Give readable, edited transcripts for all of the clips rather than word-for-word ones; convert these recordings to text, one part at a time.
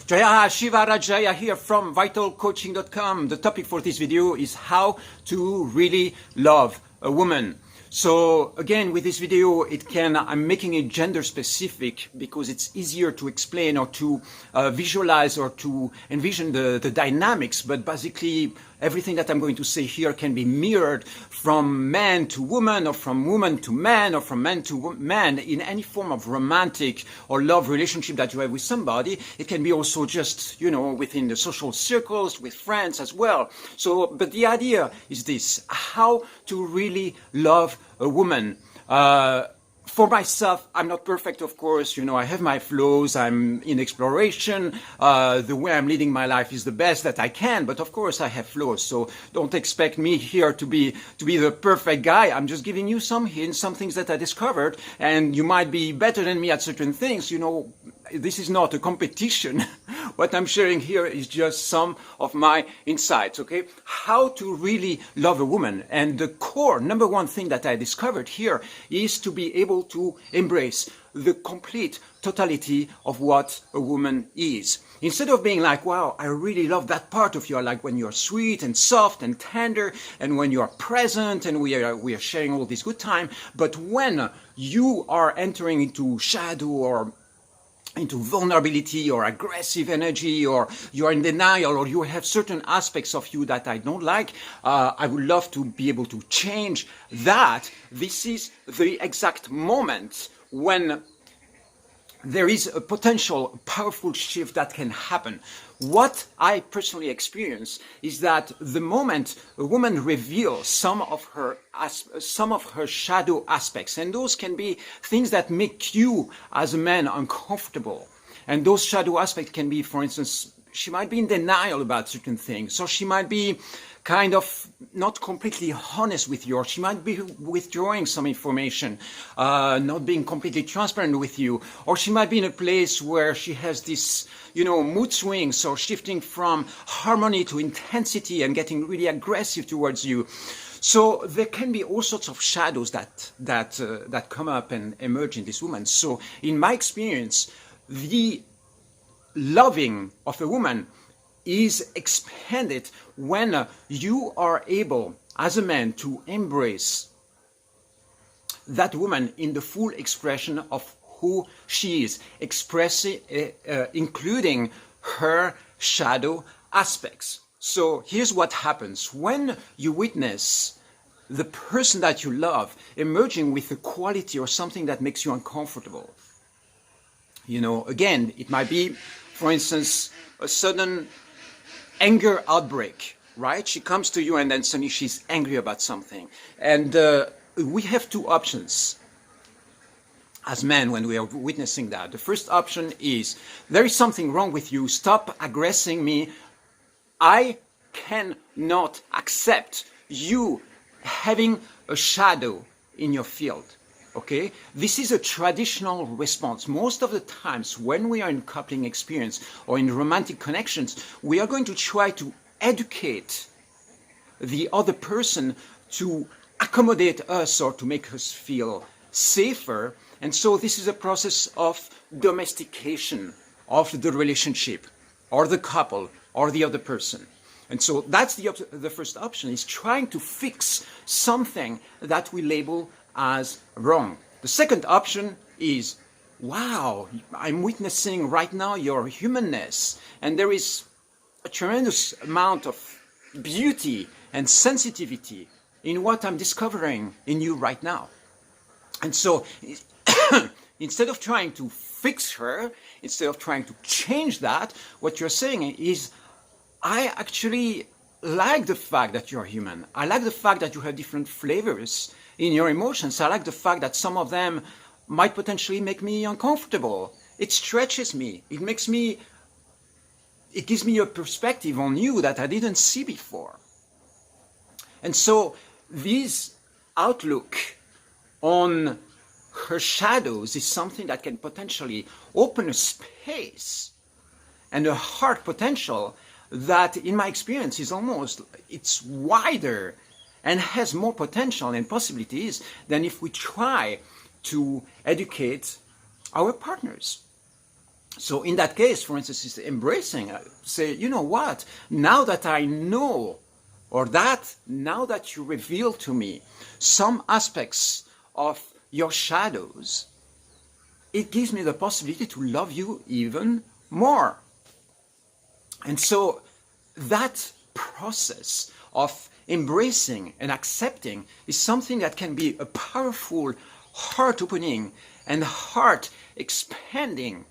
Jaya Shivarajaya here from vitalcoaching.com. The topic for this video is how to really love a woman. So again, with this video, I'm making it gender specific because it's easier to explain or to visualize or to envision the dynamics. But basically, everything that I'm going to say here can be mirrored from man to woman, or from woman to man, or from man to man in any form of romantic or love relationship that you have with somebody. It can be also just, within the social circles, with friends as well. So, but the idea is this: how to really love a woman. For myself, I'm not perfect, of course. I have my flaws. I'm in exploration. The way I'm leading my life is the best that I can. But of course, I have flaws. So don't expect me here to be the perfect guy. I'm just giving you some hints, some things that I discovered. And you might be better than me at certain things. This is not a competition. What I'm sharing here is just some of my insights, okay? How to really love a woman. And the core, number one thing that I discovered here is to be able to embrace the complete totality of what a woman is. Instead of being like, wow, I really love that part of you, like when you're sweet and soft and tender, and when you're present and we are sharing all this good time. But when you are entering into shadow or into vulnerability or aggressive energy, or you're in denial, or you have certain aspects of you that I don't like, I would love to be able to change that. This is the exact moment when there is a potential powerful shift that can happen. What I personally experience is that the moment a woman reveals some of her shadow aspects, and those can be things that make you as a man uncomfortable. And those shadow aspects can be, for instance, she might be in denial about certain things, or she might be kind of not completely honest with you, or she might be withdrawing some information, not being completely transparent with you, or she might be in a place where she has this, mood swings, or shifting from harmony to intensity and getting really aggressive towards you. So there can be all sorts of shadows that come up and emerge in this woman. So in my experience, the loving of a woman is expanded when you are able, as a man, to embrace that woman in the full expression of who she is, including her shadow aspects. So here's what happens when you witness the person that you love emerging with a quality or something that makes you uncomfortable. Again, it might be, for instance, a sudden anger outbreak, right? She comes to you and then suddenly she's angry about something. And we have two options as men when we are witnessing that. The first option is, there is something wrong with you. Stop aggressing me. I cannot accept you having a shadow in your field. Okay, this is a traditional response. Most of the times when we are in coupling experience or in romantic connections, we are going to try to educate the other person to accommodate us or to make us feel safer. And so this is a process of domestication of the relationship or the couple or the other person. And so that's the first option, is trying to fix something that we label as wrong. The second option is, wow, I'm witnessing right now your humanness, and there is a tremendous amount of beauty and sensitivity in what I'm discovering in you right now. And so instead of trying to fix her, instead of trying to change that, what you're saying is, I actually like the fact that you're human. I like the fact that you have different flavors in your emotions. I like the fact that some of them might potentially make me uncomfortable. It stretches me. It gives me a perspective on you that I didn't see before. And so this outlook on her shadows is something that can potentially open a space and a heart potential that, in my experience, it's wider and has more potential and possibilities than if we try to educate our partners. So in that case, for instance, it's embracing, say, you know what, now that I know, or that now that you reveal to me some aspects of your shadows, it gives me the possibility to love you even more. And so that process of embracing and accepting is something that can be a powerful, heart-opening and heart-expanding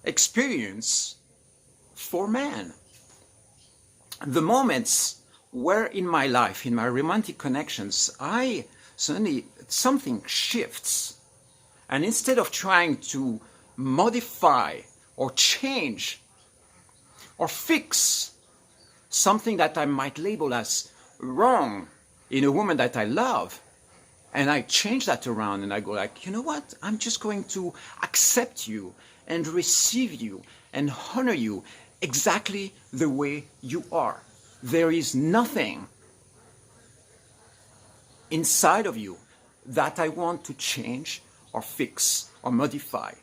experience for man. The moments where in my life, in my romantic connections, I suddenly, something shifts. And instead of trying to modify or change or fix something that I might label as wrong in a woman that I love, and I change that around and I go like, you know what, I'm just going to accept you and receive you and honor you exactly the way you are. There is nothing inside of you that I want to change or fix or modify.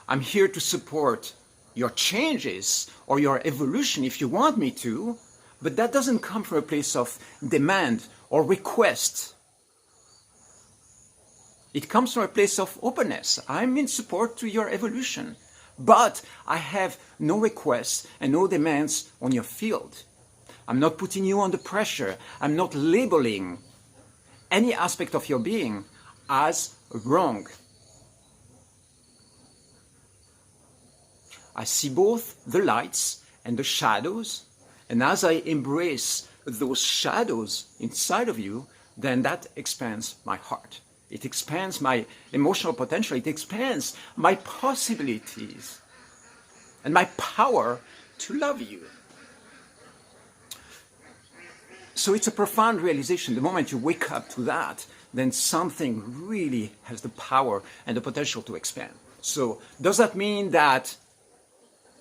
I'm here to support your changes or your evolution if you want me to, but that doesn't come from a place of demand or request. It comes from a place of openness. I'm in support to your evolution, but I have no requests and no demands on your field. I'm not putting you under pressure. I'm not labeling any aspect of your being as wrong. I see both the lights and the shadows, and as I embrace those shadows inside of you, then that expands my heart. It expands my emotional potential. It expands my possibilities and my power to love you. So it's a profound realization. The moment you wake up to that, then something really has the power and the potential to expand. So does that mean that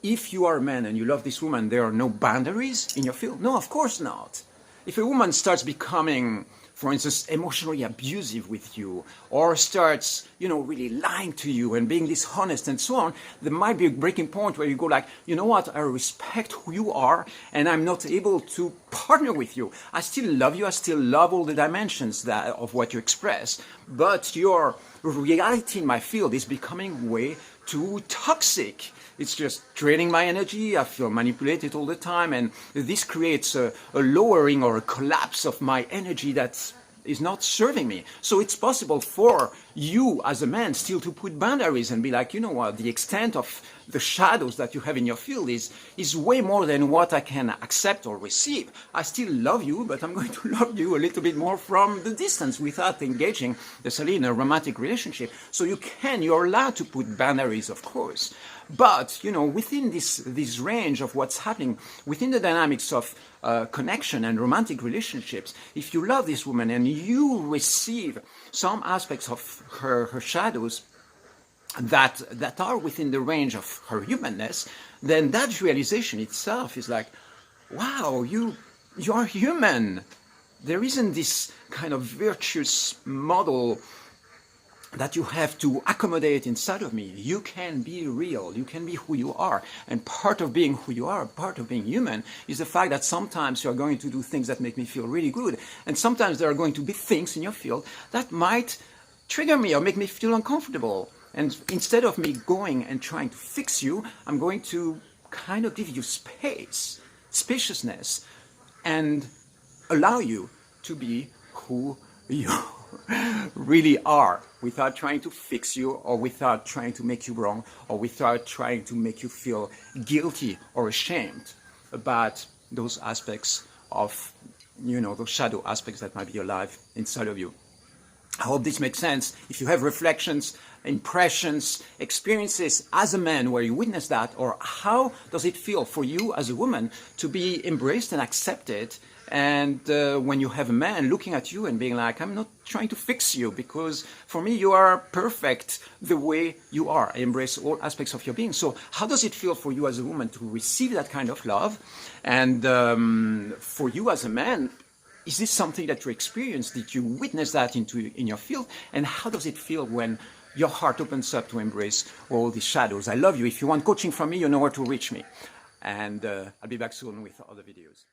if you are a man and you love this woman, there are no boundaries in your field? No, of course not. If a woman starts becoming, for instance, emotionally abusive with you, or starts, really lying to you and being dishonest and so on, there might be a breaking point where you go like, you know what, I respect who you are and I'm not able to partner with you. I still love you, I still love all the dimensions of what you express, but your reality in my field is becoming way too toxic. It's just draining my energy. I feel manipulated all the time, and this creates a lowering or a collapse of my energy that is not serving me. So it's possible for you as a man still to put boundaries and be like, you know what, the extent of the shadows that you have in your field is way more than what I can accept or receive. I still love you, but I'm going to love you a little bit more from the distance without engaging necessarily in a romantic relationship. So you're allowed to put boundaries, of course. But, within this range of what's happening, within the dynamics of connection and romantic relationships, if you love this woman and you receive some aspects of her shadows that are within the range of her humanness, then that realization itself is like, wow, you are human. There isn't this kind of virtuous model that you have to accommodate inside of me. You can be real, you can be who you are. And part of being who you are, part of being human, is the fact that sometimes you're going to do things that make me feel really good. And sometimes there are going to be things in your field that might trigger me or make me feel uncomfortable. And instead of me going and trying to fix you, I'm going to kind of give you spaciousness, and allow you to be who you really are, without trying to fix you, or without trying to make you wrong, or without trying to make you feel guilty or ashamed about those aspects of, those shadow aspects that might be alive inside of you. I hope this makes sense. If you have reflections, impressions, experiences as a man where you witness that, or how does it feel for you as a woman to be embraced and accepted, and when you have a man looking at you and being like, I'm not trying to fix you, because for me you are perfect the way you are. I embrace all aspects of your being. So how does it feel for you as a woman to receive that kind of love? And for you as a man, is this something that you experience? Did you witness that in your field? And how does it feel when your heart opens up to embrace all these shadows. I love you. If you want coaching from me, you know where to reach me. And I'll be back soon with other videos.